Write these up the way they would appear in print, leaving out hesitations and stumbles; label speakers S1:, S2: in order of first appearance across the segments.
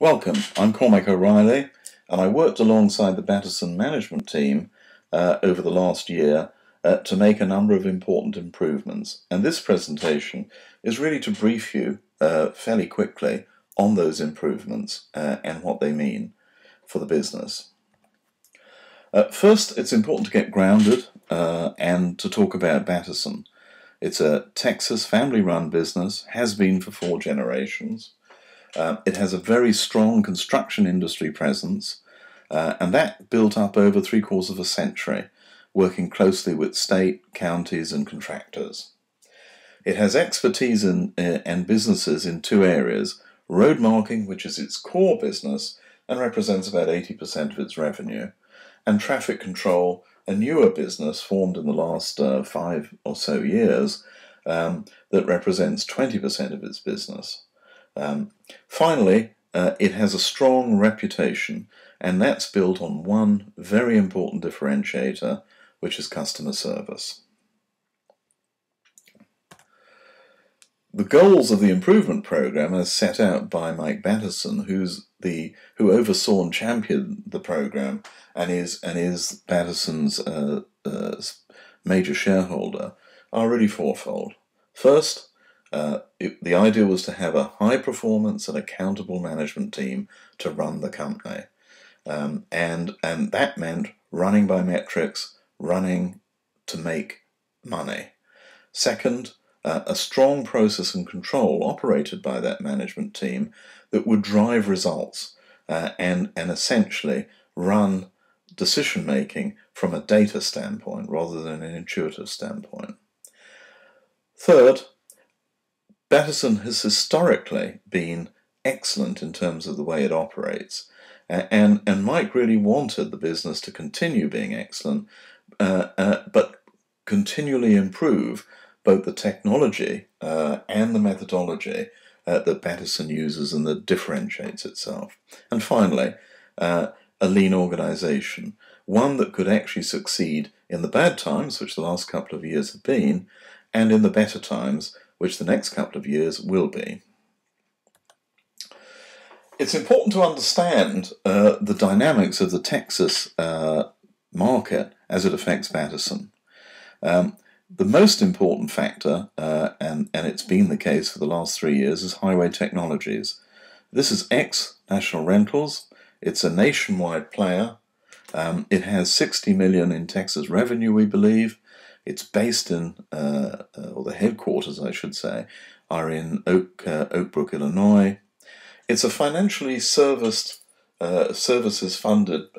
S1: Welcome, I'm Cormac O'Reilly, and I worked alongside the Batterson management team over the last year to make a number of important improvements. And this presentation is really to brief you fairly quickly on those improvements and what they mean for the business. First, it's important to get grounded and to talk about Batterson. It's a Texas family-run business, has been for 4 generations. It has a very strong construction industry presence, and that built up over 3/4 of a century, working closely with state, counties, and contractors. It has expertise and businesses in 2 areas: road marking, which is its core business and represents about 80% of its revenue, and traffic control, a newer business formed in the last 5 or so years that represents 20% of its business. Finally, it has a strong reputation, and that's built on one very important differentiator, which is customer service. The goals of the improvement program as set out by Mike Batterson, who oversaw and championed the program and is Batterson's major shareholder, are really fourfold. First, the idea was to have a high-performance and accountable management team to run the company, and that meant running by metrics, running to make money. Second, a strong process and control operated by that management team that would drive results and essentially run decision-making from a data standpoint rather than an intuitive standpoint. Third, Batterson has historically been excellent in terms of the way it operates, and Mike really wanted the business to continue being excellent, but continually improve both the technology and the methodology that Batterson uses and that differentiates itself. And finally, a lean organization, one that could actually succeed in the bad times, which the last couple of years have been, and in the better times, which the next couple of years will be. It's important to understand the dynamics of the Texas market as it affects Batterson. The most important factor, and it's been the case for the last 3 years, is Highway Technologies. This is ex-National Rentals. It's a nationwide player. It has $60 million in Texas revenue, we believe. It's based in, or the headquarters, I should say, are in Oak Brook, Illinois. It's a financially services-funded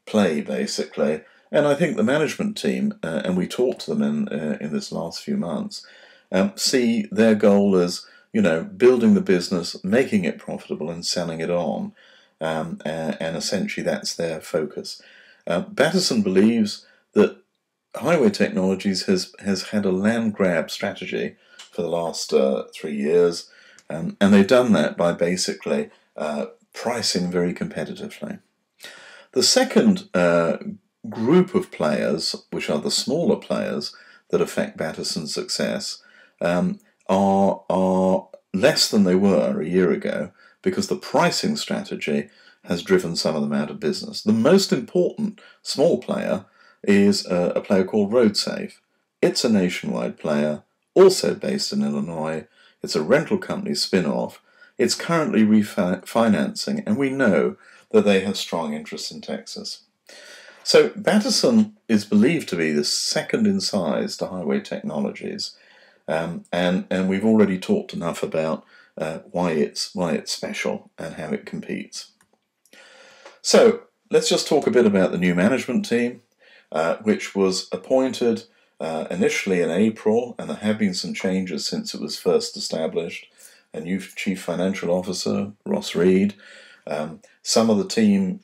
S1: play, basically. And I think the management team, and we talked to them in this last few months, see their goal as, building the business, making it profitable, and selling it on. And essentially, that's their focus. Batterson believes that Highway Technologies has had a land grab strategy for the last 3 years, and they've done that by basically pricing very competitively. The second group of players, which are the smaller players that affect Batterson's success, are less than they were a year ago because the pricing strategy has driven some of them out of business. The most important small player is a player called RoadSafe. It's a nationwide player, also based in Illinois. It's a rental company spin-off. It's currently refinancing, and we know that they have strong interests in Texas. So Batterson is believed to be the second in size to Highway Technologies, and we've already talked enough about why it's special and how it competes. So let's just talk a bit about the new management team, which was appointed initially in April, and there have been some changes since it was first established. A new Chief Financial Officer, Ross Reed. Some of the team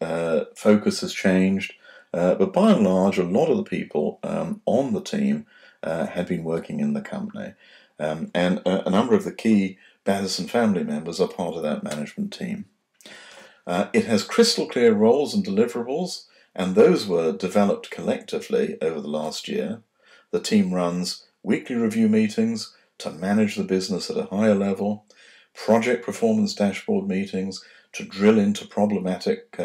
S1: focus has changed, but by and large, a lot of the people on the team had been working in the company. And a number of the key Batterson family members are part of that management team. It has crystal clear roles and deliverables, and those were developed collectively over the last year. The team runs weekly review meetings to manage the business at a higher level. project performance dashboard meetings to drill into problematic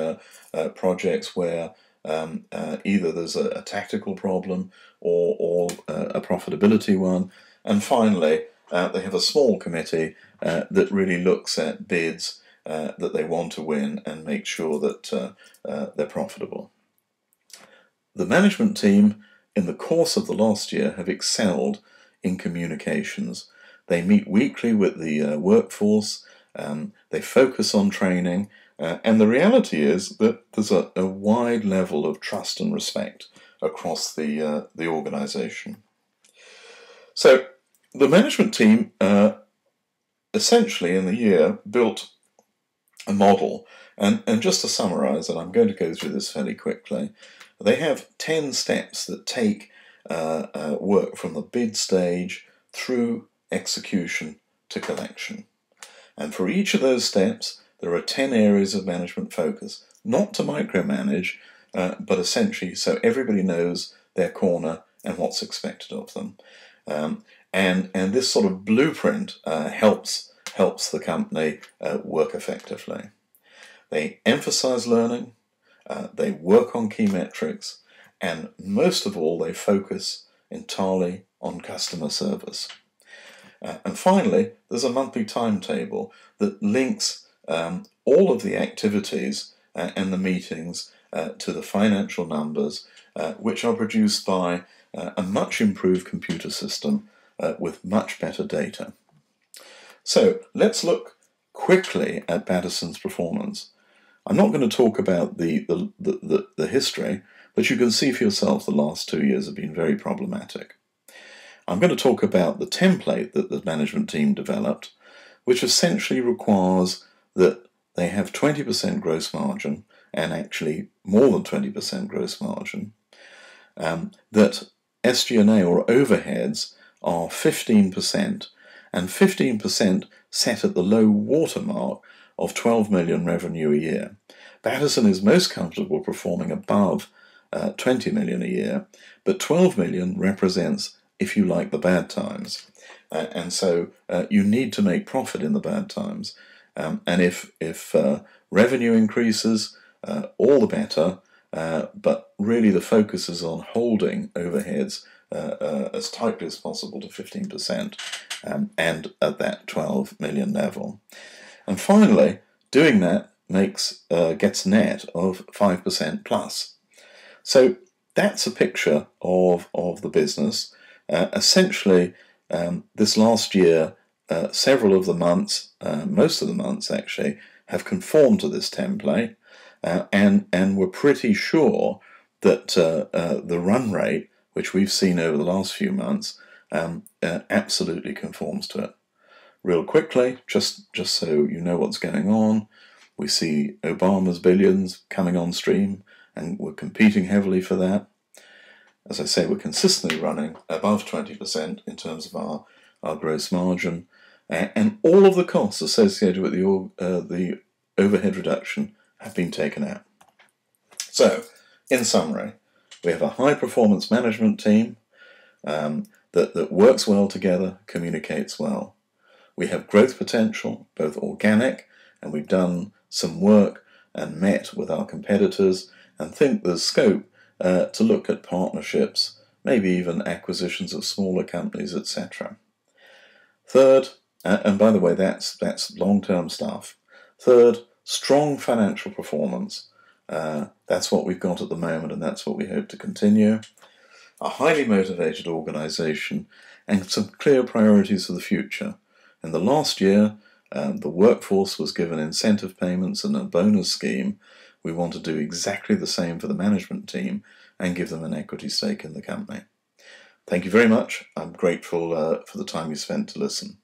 S1: projects where either there's a tactical problem or a profitability one. And finally, they have a small committee that really looks at bids that they want to win and make sure that they're profitable. The management team, in the course of the last year, have excelled in communications. They meet weekly with the workforce, they focus on training, and the reality is that there's a wide level of trust and respect across the organisation. So the management team essentially in the year built a model, and just to summarise, and I'm going to go through this fairly quickly, they have 10 steps that take work from the bid stage through execution to collection. And for each of those steps, there are 10 areas of management focus, not to micromanage, but essentially so everybody knows their corner and what's expected of them. And this sort of blueprint helps the company work effectively. They emphasize learning, they work on key metrics, and most of all, they focus entirely on customer service. And finally, there's a monthly timetable that links all of the activities and the meetings to the financial numbers, which are produced by a much improved computer system with much better data. So let's look quickly at Batterson's performance. I'm not going to talk about the history, but you can see for yourself the last 2 years have been very problematic. I'm going to talk about the template that the management team developed, which essentially requires that they have 20% gross margin, and actually more than 20% gross margin, that SG&A or overheads are 15%, and 15% set at the low watermark of 12 million revenue a year. Batterson is most comfortable performing above 20 million a year, but 12 million represents, if you like, the bad times. And so you need to make profit in the bad times. And if revenue increases, all the better, but really the focus is on holding overheads as tightly as possible to 15% and at that 12 million level. And finally, doing that gets net of 5% plus. So that's a picture of the business. Essentially, this last year, several of the months, most of the months actually, have conformed to this template, and we're pretty sure that the run rate, which we've seen over the last few months, absolutely conforms to it. Real quickly, just so you know what's going on, we see Obama's billions coming on stream, and we're competing heavily for that. As I say, we're consistently running above 20% in terms of our gross margin, and all of the costs associated with the overhead reduction have been taken out. So, in summary, we have a high-performance management team that works well together, communicates well. We have growth potential, both organic, and we've done some work and met with our competitors and think there's scope to look at partnerships, maybe even acquisitions of smaller companies, etc. Third, and by the way, that's long-term stuff. Third, strong financial performance. That's what we've got at the moment, and that's what we hope to continue. A highly motivated organisation and some clear priorities for the future. In the last year, the workforce was given incentive payments and a bonus scheme. We want to do exactly the same for the management team and give them an equity stake in the company. Thank you very much. I'm grateful for the time you spent to listen.